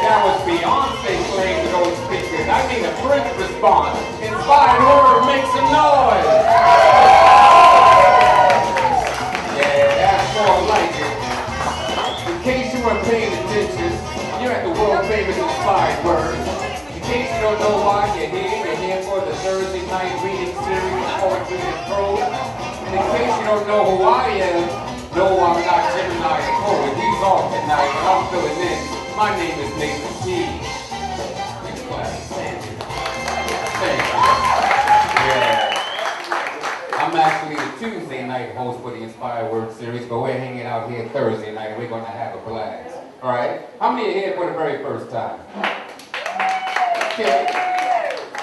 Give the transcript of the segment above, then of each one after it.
That was Beyonce playing with those speakers. I need a French response. Inspired word, make some noise. Yeah, that's more like it. In case you weren't paying attention, you're at the world famous Inspired Word. In case you don't know why you're here for the Thursday night reading series of poetry and prose. And in case you don't know who I am, no, I'm not Gemineye the poet. He's off tonight, but I'm filling in. My name is Nexus. Next class. Thank you. Yeah. I'm actually the Tuesday night host for the Inspired Word series, but we're hanging out here Thursday night and we're going to have a blast. All right? How many are here for the very first time? Okay.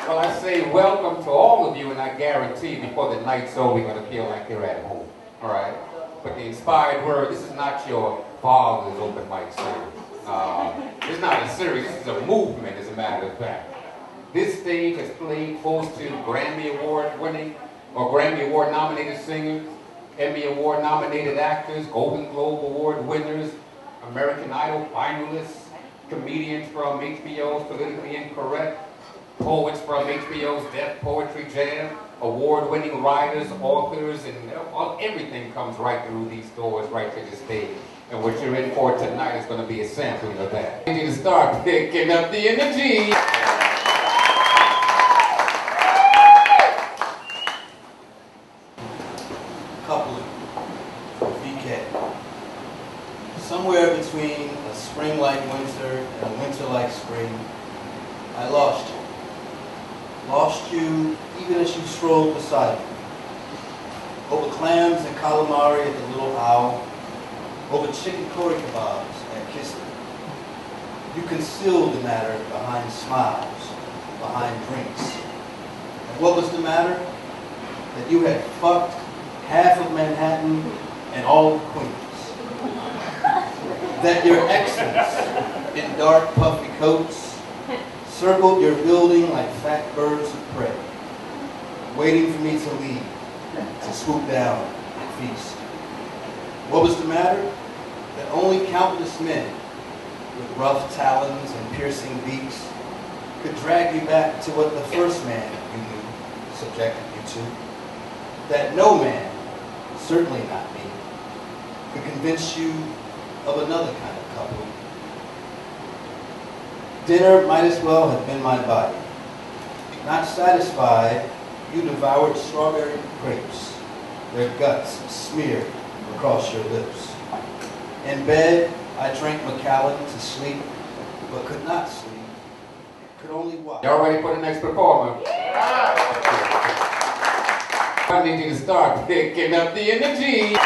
Well, I say welcome to all of you, and I guarantee before the night's over, you're going to feel like you're at home. All right? But the Inspired Word, this is not your father's open mic series. It's not a series, this is a movement, as a matter of fact. This stage has played host to Grammy Award winning or Grammy Award nominated singers, Emmy Award nominated actors, Golden Globe Award winners, American Idol finalists, comedians from HBO's Politically Incorrect, poets from HBO's Def Poetry Jam, award-winning writers, authors, and everything comes right through these doors, right to the stage. And what you're in for tonight is going to be a sampling of that. We need to start picking up the energy. Coupling from VK. Somewhere between a spring-like winter and a winter-like spring, I lost you. Lost you even as you strolled beside me. Over clams and calamari at the Little Owl, over chicken curry kebabs at Kissing. You concealed the matter behind smiles, behind drinks. And what was the matter? That you had fucked half of Manhattan and all of Queens. That your exes in dark puffy coats circled your building like fat birds of prey, waiting for me to leave, to swoop down and feast. What was the matter? That only countless men with rough talons and piercing beaks could drag you back to what the first man you knew subjected you to. That no man, certainly not me, could convince you of another kind of couple. Dinner might as well have been my body. Not satisfied, you devoured strawberry grapes, their guts smeared across your lips. In bed, I drank Macallan to sleep, but could not sleep, could only watch. Y'all ready for the next performer? Yeah. I need you to start picking up the energy.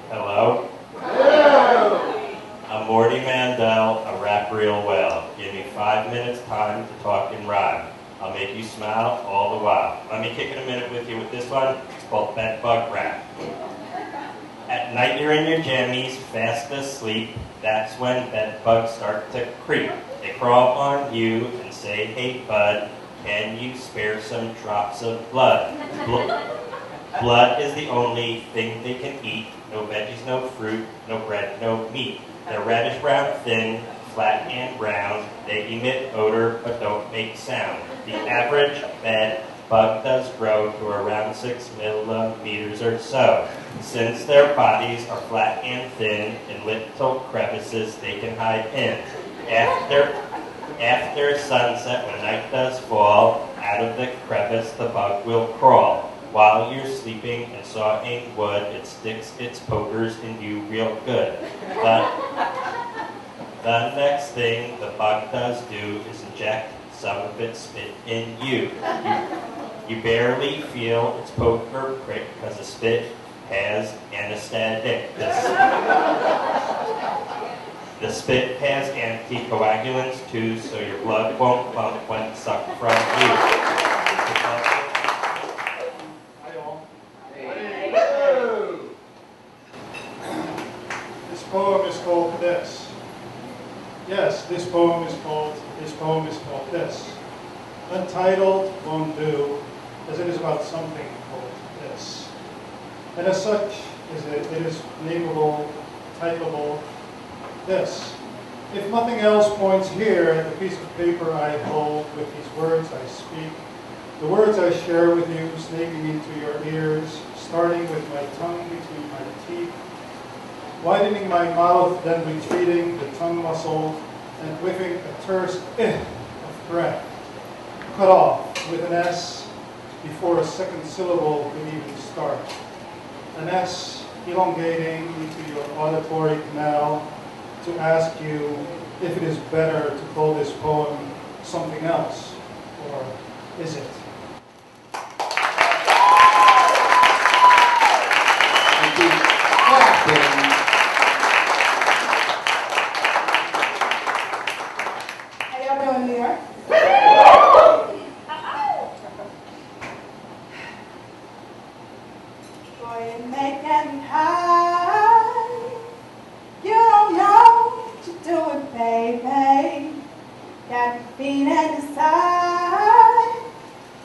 Hello? Hello. I'm Morty Mandel, I rap real well. Give me 5 minutes time to talk and rhyme. I'll make you smile all the while. Let me kick it a minute with you with this one. It's called Bed Bug Rap. At night you're in your jammies, fast asleep. That's when bed bugs start to creep. They crawl on you and say, hey bud, can you spare some drops of blood? Blood is the only thing they can eat. No veggies, no fruit, no bread, no meat. They're reddish brown, thin, flat and brown. They emit odor but don't make sound. The average bed bug does grow to around 6 millimeters or so. Since their bodies are flat and thin, in little crevices they can hide in. After sunset, when night does fall, out of the crevice the bug will crawl. While you're sleeping and sawing wood, it sticks its pokers in you real good. But the next thing the bug does do is inject some of its spit in you. You barely feel its poker prick because the spit has anesthetic. The spit has anticoagulants too, so your blood won't pump when sucked from you. This poem is called This. Yes, this poem is called This. Untitled won't do, as it is about something called this. And as such, is it is nameable, typable, this. If nothing else points here at the piece of paper I hold with these words I speak, the words I share with you snaking into your ears, starting with my tongue between my teeth, widening my mouth, then retreating the tongue muscle, and whiffing a terse of breath, cut off with an S before a second syllable could even start. An S elongating into your auditory canal to ask you if it is better to call this poem something else, or is it? How y'all doing, New York? Boy, you're making me high. You don't know what you're doing, baby. Got me feeling inside.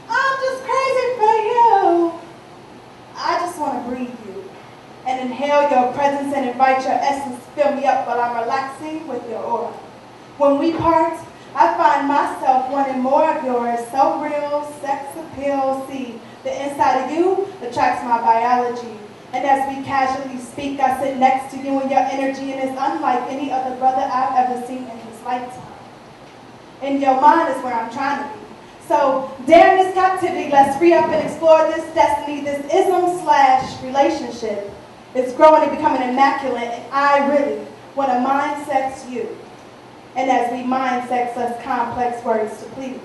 I'm just crazy for you. I just want to breathe you and inhale your presence and invite your essence to fill me up while I'm relaxing with your aura. When we part, I find myself wanting more of yours, so real, sex appeal. See, the inside of you attracts my biology. And as we casually speak, I sit next to you and your energy, and it's unlike any other brother I've ever seen in his lifetime. And your mind is where I'm trying to be. So, during this captivity, let's free up and explore this destiny, this ism/relationship. It's growing and becoming immaculate, and I really want to mind sex you. And as we mind sex us complex words to please.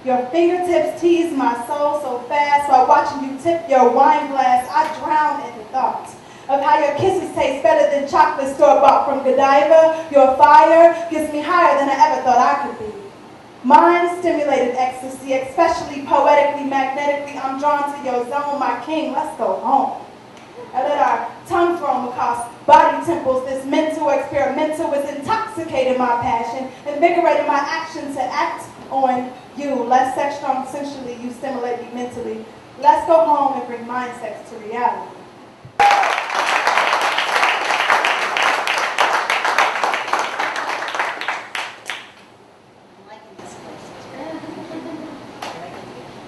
Your fingertips tease my soul so fast while watching you tip your wine glass. I drown in the thought of how your kisses taste better than chocolate store-bought from Godiva. Your fire gets me higher than I ever thought I could be. Mind-stimulated ecstasy, especially poetically, magnetically, I'm drawn to your zone, my king. Let's go home. I let our tongue roam across body temples. This mental experimental was intoxicating my passion, invigorating my action to act on you. Less sex strong sensually, you stimulate me mentally. Let's go home and bring mind sex to reality.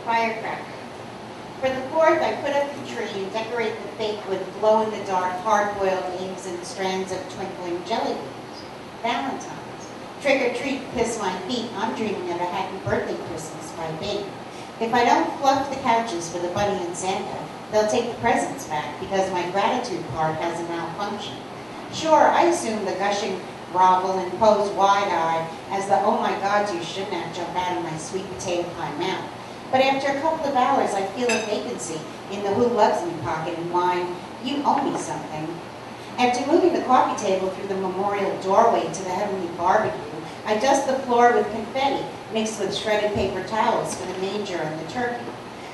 Firecracker. For the 4th, I put up the tree and decorate the fake with glow-in-the-dark, hard-boiled eggs and strands of twinkling jelly beans. Valentine's. Trick-or-treat, kiss my feet. I'm dreaming of a happy birthday Christmas by baby. If I don't fluff the couches for the bunny and Santa, they'll take the presents back because my gratitude card has a malfunction. Sure, I assume the gushing grovel and pose wide-eyed as the oh my god you shouldn't have jump out of my sweet potato pie mouth. But after a couple of hours, I feel a vacancy in the who loves me pocket and whine, you owe me something. After moving the coffee table through the memorial doorway to the heavenly barbecue, I dust the floor with confetti mixed with shredded paper towels for the manger and the turkey.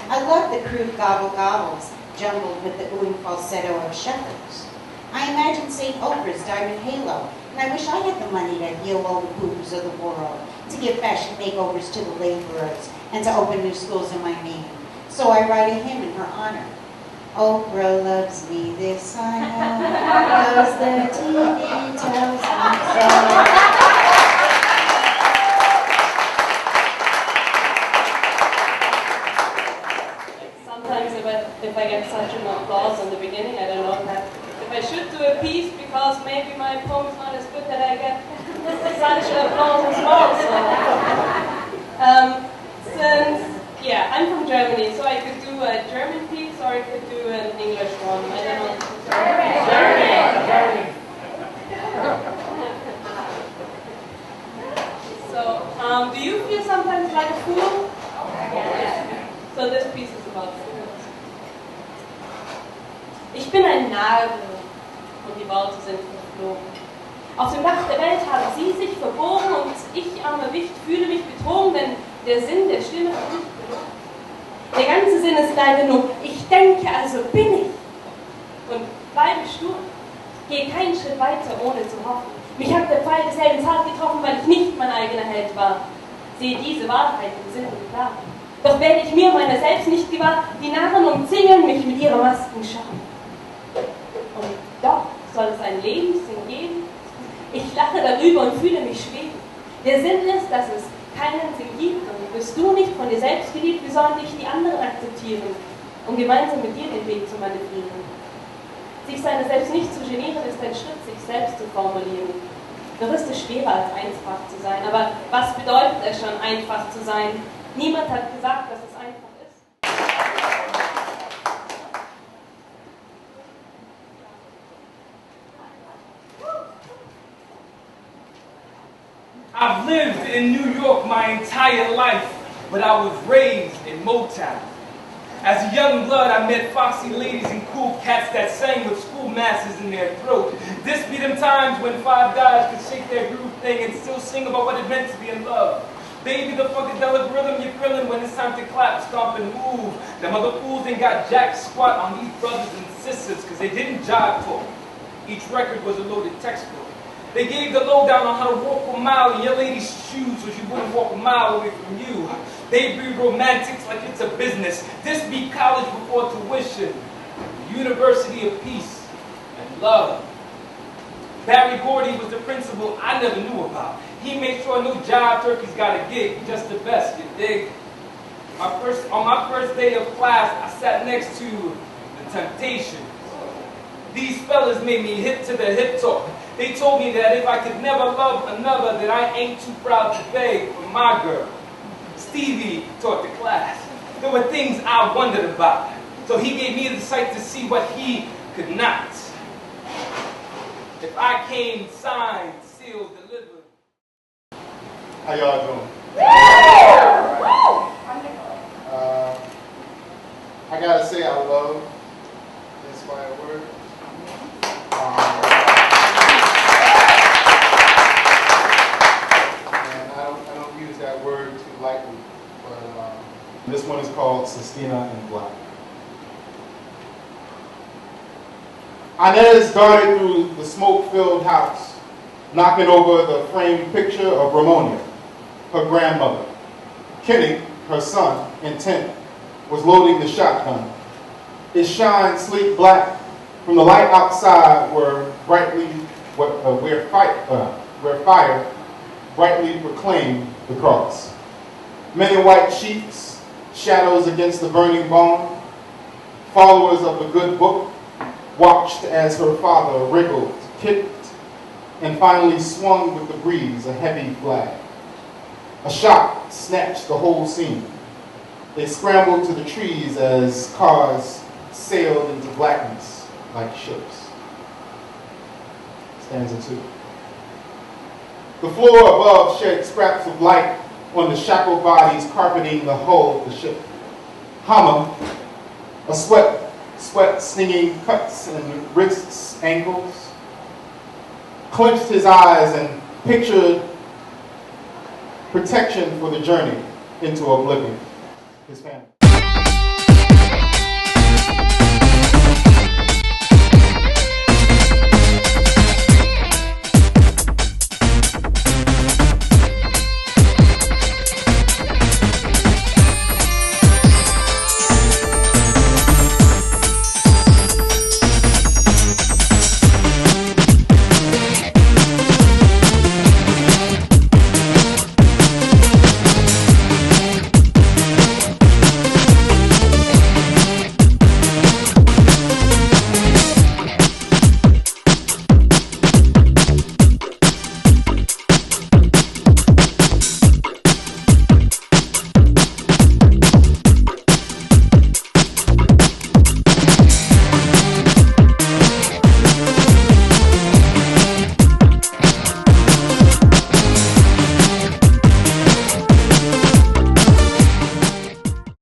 I love the crude gobble-gobbles jumbled with the oohing falsetto of shepherds. I imagine St. Oprah's diamond halo, and I wish I had the money to heal all the boo-boos of the world, to give fashion makeovers to the laborers, and to open new schools in my name. So I write a hymn in her honor. Oprah loves me, this I know, because the TV tells me so. Sometimes if I get such an applause in the beginning, I don't know that if I should do a piece because maybe my poem is not as good that I get such applause as well. So, yeah, I'm from Germany, so I could do a German piece or I could do an English one. I don't know. German. So, do you feel sometimes like a fool? Yeah. So this piece is about fools. Ich bin ein Narr und die Worte sind verflogen. Auf dem Dach der Welt haben sie sich verbogen und ich, arme Wicht, fühle mich betrogen, denn der Sinn der Stimme hat nicht gelogen. Der ganze Sinn ist leider nur, ich denke, also bin ich. Und bleibe stur. Gehe keinen Schritt weiter, ohne zu hoffen. Mich hat der Pfeil des Helden hart getroffen, weil ich nicht mein eigener Held war. Sehe diese Wahrheit im Sinn und klar. Doch werde ich mir meiner selbst nicht gewahr, die Narren umzingeln mich mit ihrer Maskenschar. einen Lebenssinn geben? Ich lache darüber und fühle mich schweben. Der Sinn ist, dass es keinen Sinn gibt und bist du nicht von dir selbst geliebt, wie sollen dich die anderen akzeptieren, um gemeinsam mit dir den Weg zu manövrieren? Sich seines Selbst nicht zu genieren, ist ein Schritt, sich selbst zu formulieren. Doch ist es schwerer, als einfach zu sein. Aber was bedeutet es schon, einfach zu sein? Niemand hat gesagt, dass es einfach ist. I've lived in New York my entire life, but I was raised in Motown. As a young blood, I met foxy ladies and cool cats that sang with school masses in their throat. This be them times when 5 guys could shake their groove thing and still sing about what it meant to be in love. Baby, the funkadelic rhythm you're feeling when it's time to clap, stomp, and move. Them other fools ain't got jack squat on these brothers and sisters because they didn't jive for. Each record was a loaded textbook. They gave the lowdown on how to walk a mile in your lady's shoes so she wouldn't walk a mile away from you. They be romantics like it's a business. This be college before tuition. The University of Peace and Love. Barry Gordy was the principal I never knew about. He made sure no jive turkeys got a gig, just the best, you dig? On my first day of class, I sat next to the Temptations. These fellas made me hip to the hip talk. They told me that if I could never love another, that I ain't too proud to beg for my girl. Stevie taught the class. There were things I wondered about. So he gave me the sight to see what he could not. If I came signed, sealed, delivered. How y'all doing? I gotta say I love the inspired word. And I don't use that word too lightly, but this one is called Sistina in Black. Inez darted through the smoke-filled house, knocking over the framed picture of Ramonia, her grandmother. Kenny, her son, intent, was loading the shotgun. It shined sleek black from the light outside where fire brightly proclaimed the cross. Many white sheets, shadows against the burning barn. Followers of the good book watched as her father wriggled, kicked, and finally swung with the breeze a heavy flag. A shock snatched the whole scene. They scrambled to the trees as cars sailed into blackness like ships. Stanza 2. The floor above shed scraps of light on the shackled bodies carpeting the hull of the ship. Hama, a sweat stinging cuts in wrists, ankles, clenched his eyes and pictured protection for the journey into oblivion. His family.